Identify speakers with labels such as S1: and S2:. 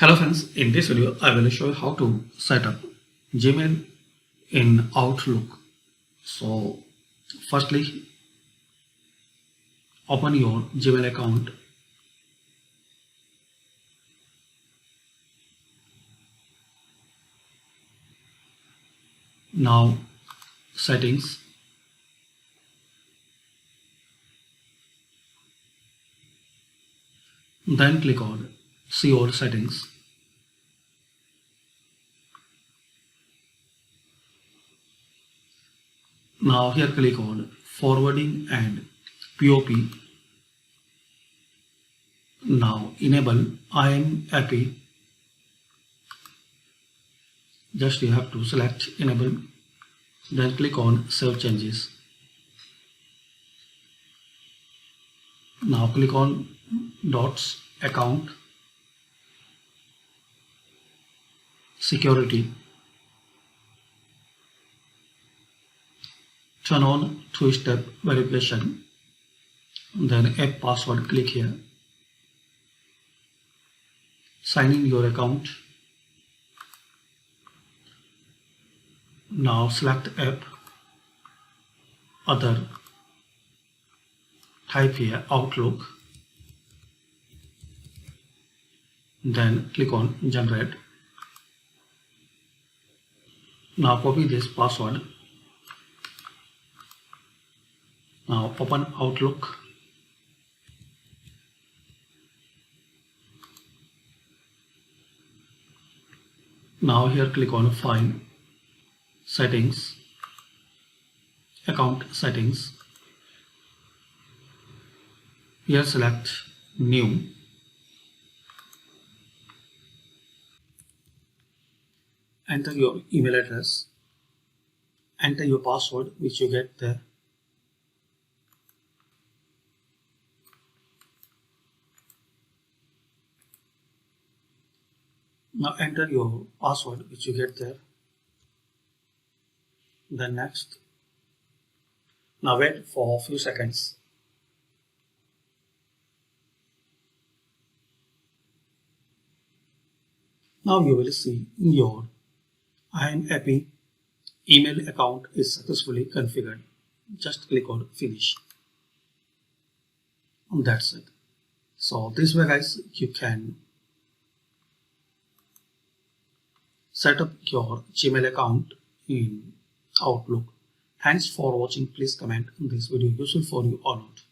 S1: Hello friends, in this video I will show you how to set up Gmail in Outlook. So firstly open your Gmail account. Now settings, then click on see all settings. Now here click on forwarding and POP. Now enable IMAP. Just you have to select enable, then click on save changes. Now click on dots account security. Turn on two-step verification, then app password, click here. Sign in your account. Now select app, other, type here Outlook, then click on generate. Now copy this password. Now open Outlook. Now here click on file, settings, account settings. Here select new. Enter your email address. Enter your password which you get there. Now enter your password which you get there. Then next. Now wait for a few seconds. Now you will see your IMAP email account is successfully configured. Just click on finish. And that's it. So this way guys, you can set up your Gmail account in Outlook. Thanks for watching. Please comment this video useful for you or not.